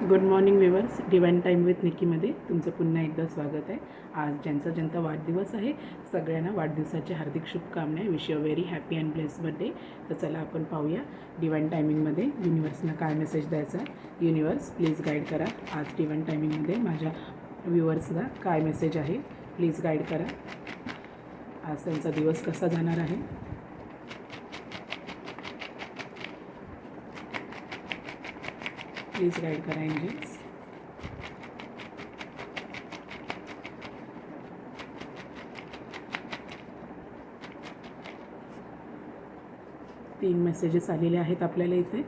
Good morning viewers, divine time with निकीमध्ये तुमचं पुन्हा एकदा स्वागत आहे. आज ज्यांचा वाढदिवस आहे सगळ्यांना वाढदिवसाची हार्दिक शुभकामना. Wish you very happy and blessed birthday. तर चला आपण पाहूया डिवाइन टायमिंगमध्ये युनिवर्सनं काय मेसेज द्यायचा आहे. युनिवर्स प्लीज गाईड करा. आज डिवाइन टायमिंगमध्ये माझ्या व्ह्यूअर्सला काय मेसेज आहे प्लीज गाईड करा. आज त्यांचा दिवस कसा जाणार आहे. प्लीज गाईड करा एंजल्स. तीन मेसेजेस आलेले आहेत आपल्याला इथे.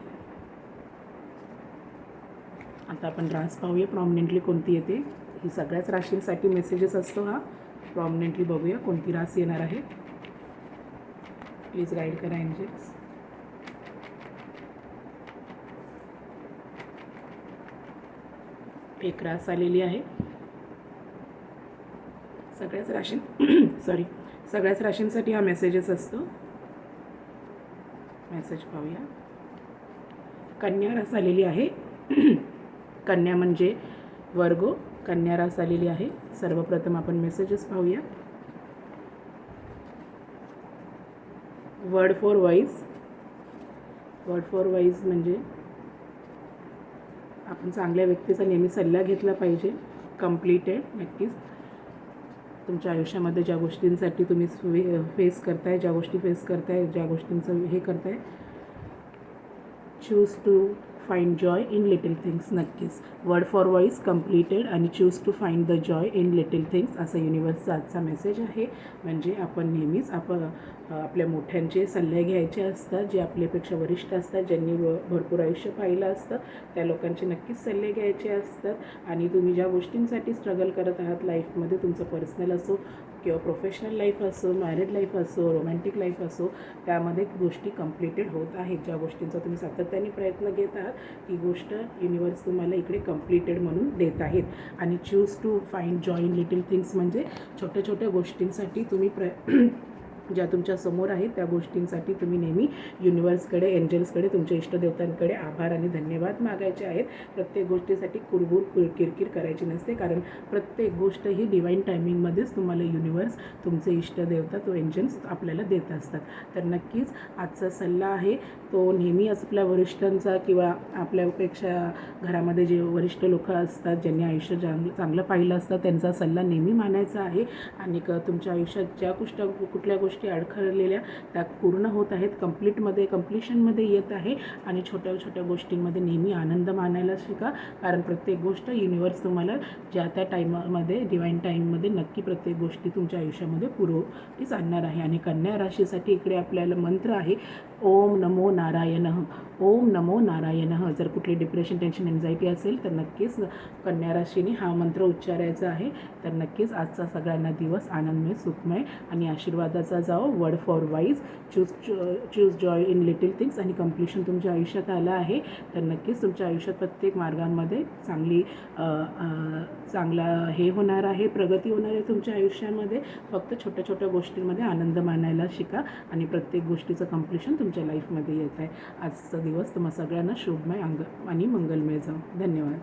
आता आपण रास पाहूया प्रॉमिनेंटली कोणती येते. ही सगळ्याच राशींसाठी मेसेजेस असतो हा. प्रॉमिनेंटली बघूया कोणती रास येणार आहे. प्लीज गाईड करा एंजल्स. एक रास आलेली आहे. सगळ्याच राशींसाठी हा मेसेजेस असतो. मेसेज पाहूया. कन्या रास आलेली आहे. कन्या म्हणजे वर्गो. कन्या रास आलेली आहे. सर्वप्रथम आपण मेसेजेस पाहूया. Word for wise. Word for wise म्हणजे आपण चांगल्या व्यक्तीचा नेहमी सल्ला घेतला पाहिजे. कम्प्लीटेड. नक्कीच तुमच्या आयुष्यामध्ये ज्या गोष्टींसाठी तुम्ही फेस करताय, ज्या गोष्टींचं हे करताय, choose to find joy in little things. नक्कीच वर्ड फॉर वाईज, कम्प्लीटेड आणि choose to find the joy in little things असा युनिवर्सचा आजचा मेसेज आहे. म्हणजे आपण नेहमीच आपल्या मोठ्यांचे सल्ले घ्यायचे असतात. जे आपल्यापेक्षा वरिष्ठ असतात, ज्यांनी भरपूर आयुष्य पाहिलं असतं, त्या लोकांचे नक्कीच सल्ले घ्यायचे असतात. आणि तुम्ही ज्या गोष्टींसाठी स्ट्रगल करत आहात लाईफमध्ये, तुमचं पर्सनल असो किंवा प्रोफेशनल लाईफ असो, मॅरिड लाईफ असो, रोमॅन्टिक लाईफ असो, त्यामध्ये गोष्टी कम्प्लीटेड होत आहेत. ज्या गोष्टींचा तुम्ही सातत्याने प्रयत्न घेत आहात ती गोष्ट युनिवर्स तुम्हाला इकडे कम्प्लीटेड म्हणून देत आहेत. आणि choose to find joy in little things म्हणजे छोट्या छोट्या गोष्टींसाठी तुम्ही ज्या तुमच्या समोर आहेत त्या गोष्टींसाठी तुम्ही नेहमी युनिवर्सकडे, एंजल्सकडे, तुमच्या इष्टदेवतांकडे आभार आणि धन्यवाद मागायचे आहेत. प्रत्येक गोष्टीसाठी किरकिर करायची नसते, कारण प्रत्येक गोष्ट ही डिवाइन टायमिंगमध्येच तुम्हाला युनिवर्स, तुमचे इष्टदेवता, तो एंजल्स आपल्याला देत असतात. तर नक्कीच आजचा सल्ला आहे तो नेहमी आपल्या वरिष्ठांचा किंवा आपल्यापेक्षा घरामध्ये जे वरिष्ठ लोक असतात, ज्यांनी आयुष्य चांगलं पाहिलं असतं, त्यांचा सल्ला नेहमी मानायचा आहे. आणि तुमच्या आयुष्यात ज्या कुठल्या गोष्टी अडखळलेल्या त्या पूर्ण होत आहेत, कम्प्लिशनमध्ये येत आहे. आणि छोट्या छोट्या गोष्टींमध्ये नेहमी आनंद मानायला शिका, कारण प्रत्येक गोष्ट युनिवर्स तुम्हाला ज्या त्या टाईममध्ये, डिवाइन टाईममध्ये नक्की प्रत्येक गोष्टी तुमच्या आयुष्यामध्ये पुरवतीच आणणार आहे. आणि कन्या राशीसाठी इकडे आपल्याला मंत्र आहे ओम नमो नारायणः. ओम नमो नारायणः. जर कुठली डिप्रेशन, टेन्शन, एन्झायटी असेल तर नक्कीच कन्या राशीने हा मंत्र उच्चारायचा आहे. तर नक्कीच आजचा सगळ्यांना दिवस आनंदमय, सुखमय आणि आशीर्वादाचा जाओ. Word for wise, choose Joy in little things आणि कम्प्लिशन तुमच्या आयुष्यात आलं आहे. तर नक्कीच तुमच्या आयुष्यात प्रत्येक मार्गांमध्ये चांगला हे होणार आहे, प्रगती होणार आहे तुमच्या आयुष्यामध्ये. फक्त छोट्या छोट्या गोष्टींमध्ये आनंद मानायला शिका आणि प्रत्येक गोष्टीचं कम्प्लिशन तुमच्या लाईफमध्ये येत आहे. आजचा दिवस तुम्हा सगळ्यांना शुभमय आणि मंगलमय जाऊ. धन्यवाद.